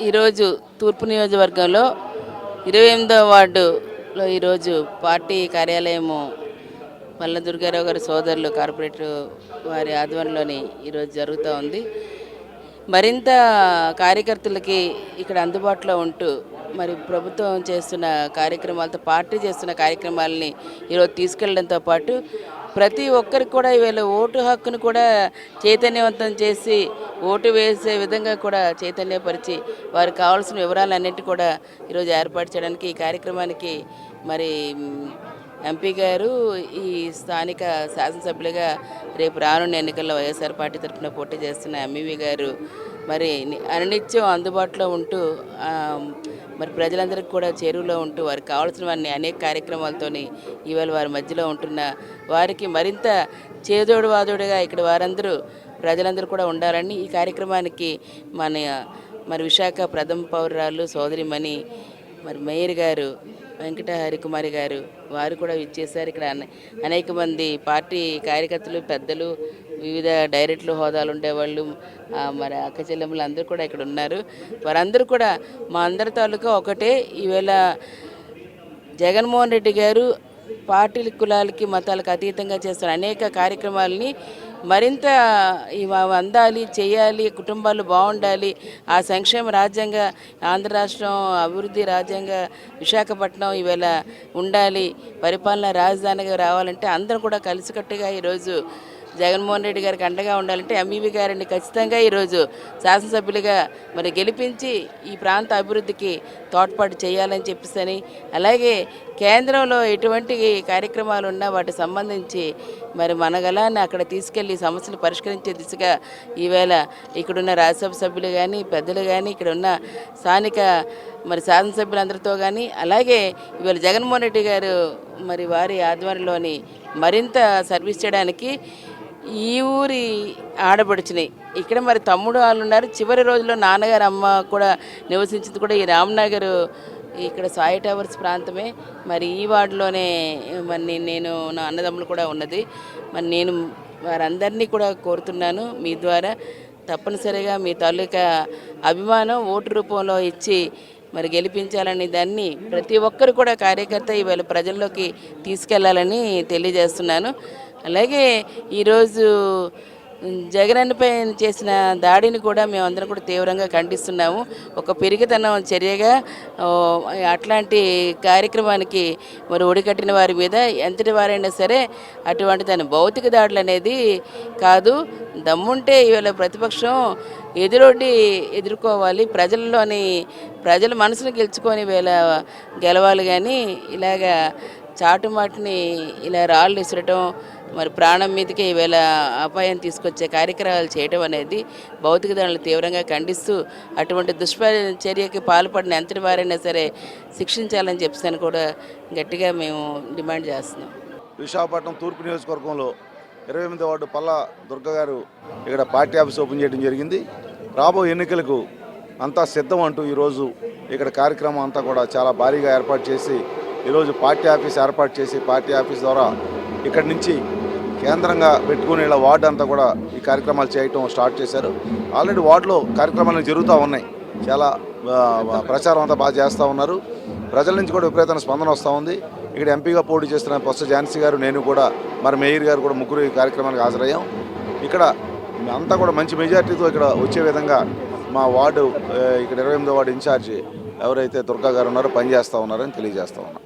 ఈరోజు తూర్పు నియోజకవర్గంలో 28వ వార్డులో ఈరోజు పార్టీ కార్యాలయము మల్ల దుర్గారావు గారి సోదరులు కార్పొరేటర్ వారి ఆధ్వర్యంలోని ఈరోజు జరుగుతూ ఉంది. మరింత కార్యకర్తలకి ఇక్కడ అందుబాటులో ఉంటూ మరి ప్రభుత్వం చేస్తున్న కార్యక్రమాలతో పార్టీ చేస్తున్న కార్యక్రమాలని ఈరోజు తీసుకెళ్లడంతో పాటు ప్రతి ఒక్కరికి కూడా ఈవేళ ఓటు హక్కును కూడా చైతన్యవంతం చేసి ఓటు వేసే విధంగా కూడా చైతన్యపరిచి వారికి కావాల్సిన వివరాలన్నింటి కూడా ఈరోజు ఏర్పాటు చేయడానికి ఈ కార్యక్రమానికి మరి ఎంపీ గారు ఈ స్థానిక శాసనసభ్యులుగా రేపు రానున్న ఎన్నికల్లో వైఎస్ఆర్ పార్టీ తరఫున పోటీ చేస్తున్న ఎంఈవి గారు మరి అనినిత్యం అందుబాటులో ఉంటూ మరి ప్రజలందరికీ కూడా చేరువలో ఉంటూ వారికి కావాల్సినవన్నీ అనేక కార్యక్రమాలతోని ఈవేళ వారి మధ్యలో ఉంటున్న వారికి మరింత చేదోడు వాదోడుగా ఇక్కడ వారందరూ ప్రజలందరూ కూడా ఉండాలని ఈ కార్యక్రమానికి మరి విశాఖ ప్రథమ పౌరురాలు సోదరిమణి మరి మేయర్ గారు వెంకట హరికుమారి గారు వారు కూడా ఇచ్చేసారు. ఇక్కడ అనేక మంది పార్టీ కార్యకర్తలు పెద్దలు వివిధ డైరెక్టర్లు హోదాలు ఉండేవాళ్ళు మరి అక్క చెల్లెమ్మలు అందరూ కూడా ఇక్కడ ఉన్నారు. వారందరూ కూడా మా అందరి తాలూకా ఒకటే, ఈవేళ జగన్మోహన్ రెడ్డి గారు పార్టీల కులాలకి మతాలకు అతీతంగా చేస్తున్న అనేక కార్యక్రమాలని మరింత అందాలి, చేయాలి, కుటుంబాలు బాగుండాలి, ఆ సంక్షేమ రాజ్యంగా ఆంధ్ర రాష్ట్రం అభివృద్ధి రాజ్యంగా విశాఖపట్నం ఈవేళ ఉండాలి, పరిపాలన రాజధానిగా రావాలంటే అందరం కూడా కలిసికట్టుగా ఈరోజు జగన్మోహన్ రెడ్డి గారికి అండగా ఉండాలంటే ఎంఈవి గారిని ఖచ్చితంగా ఈరోజు శాసనసభ్యులుగా మరి గెలిపించి ఈ ప్రాంత అభివృద్ధికి తోడ్పాటు చేయాలని చెప్పేసి, అలాగే కేంద్రంలో ఎటువంటి కార్యక్రమాలు ఉన్నా వాటికి సంబంధించి మరి మనగలాన్ని అక్కడ తీసుకెళ్లి సమస్యలు పరిష్కరించే దిశగా ఈవేళ ఇక్కడున్న రాజ్యసభ సభ్యులు కానీ పెద్దలు కానీ ఇక్కడ ఉన్న స్థానిక మరి శాసనసభ్యులందరితో కానీ అలాగే ఇవాళ జగన్మోహన్ రెడ్డి గారు మరి వారి ఆధ్వర్యంలోని మరింత సర్వీస్ చేయడానికి ఈ ఊరి ఆడపడుచుని ఇక్కడ మరి తమ్ముడు వాళ్ళు ఉన్నారు. చివరి రోజుల్లో నాన్నగారు అమ్మ కూడా నివసించింది కూడా ఈ రామ్నగర్ ఇక్కడ సాయి టవర్స్ ప్రాంతమే. మరి ఈ వార్డులోనే మరి నేను నా అన్నదమ్ములు కూడా ఉన్నది. మరి నేను వారందరినీ కూడా కోరుతున్నాను మీ ద్వారా తప్పనిసరిగా మీ తాలూకా అభిమానం ఓటు రూపంలో ఇచ్చి మరి గెలిపించాలని దాన్ని ప్రతి ఒక్కరు కూడా కార్యకర్త ఇవాళ ప్రజల్లోకి తీసుకెళ్లాలని తెలియజేస్తున్నాను. అలాగే ఈరోజు జగనన్నపై చేసిన దాడిని కూడా మేమందరం కూడా తీవ్రంగా ఖండిస్తున్నాము. ఒక పెరిగితనం చర్యగా అట్లాంటి కార్యక్రమానికి మరి ఒడికట్టిన వారి మీద ఎంతటి వారైనా సరే అటువంటి దాని భౌతిక దాడులు అనేది కాదు. దమ్ముంటే ఇవాళ ప్రతిపక్షం ఎదుర్కోవాలి, ప్రజల మనసును గెలుచుకొని గెలవాలి. కానీ ఇలాగా చాటుమాటిని ఇలా రాళ్ళు విసరటం మరి ప్రాణం మీదకే ఈవేళ అపాయం తీసుకొచ్చే కార్యక్రమాలు చేయడం అనేది భౌతిక దాడులను తీవ్రంగా ఖండిస్తూ అటువంటి దుష్చర్యకి పాల్పడిన ఎంతటి వారైనా సరే శిక్షించాలని చెప్పేసి కూడా గట్టిగా మేము డిమాండ్ చేస్తున్నాం. విశాఖపట్నం తూర్పు నియోజకవర్గంలో 28వ వార్డు పల్లా దుర్గ గారు ఇక్కడ పార్టీ ఆఫీస్ ఓపెన్ చేయడం జరిగింది. రాబోయే ఎన్నికలకు అంతా సిద్ధం అంటూ ఈరోజు ఇక్కడ కార్యక్రమం అంతా కూడా చాలా భారీగా ఏర్పాటు చేసి ఈరోజు పార్టీ ఆఫీస్ ఏర్పాటు చేసి పార్టీ ఆఫీస్ ద్వారా ఇక్కడి నుంచి కేంద్రంగా పెట్టుకుని ఇలా వార్డు అంతా కూడా ఈ కార్యక్రమాలు చేయటం స్టార్ట్ చేశారు. ఆల్రెడీ వార్డులో కార్యక్రమాలు జరుగుతూ ఉన్నాయి. చాలా ప్రచారం అంతా బాగా చేస్తూ ఉన్నారు. ప్రజల నుంచి కూడా విపరీతమైన స్పందన వస్తూ ఉంది. ఇక్కడ ఎంపీగా పోటీ చేస్తున్న బొత్స ఝాన్సీ గారు, నేను కూడా మరి మేయర్ గారు కూడా ముగ్గురు ఈ కార్యక్రమానికి హాజరయ్యాం. ఇక్కడ అంతా కూడా మంచి మెజార్టీతో ఇక్కడ వచ్చే విధంగా మా వార్డు ఇక్కడ 28వ వార్డు ఇన్ఛార్జి ఎవరైతే దుర్గా గారు ఉన్నారో పనిచేస్తూ ఉన్నారని తెలియజేస్తూ ఉన్నాం.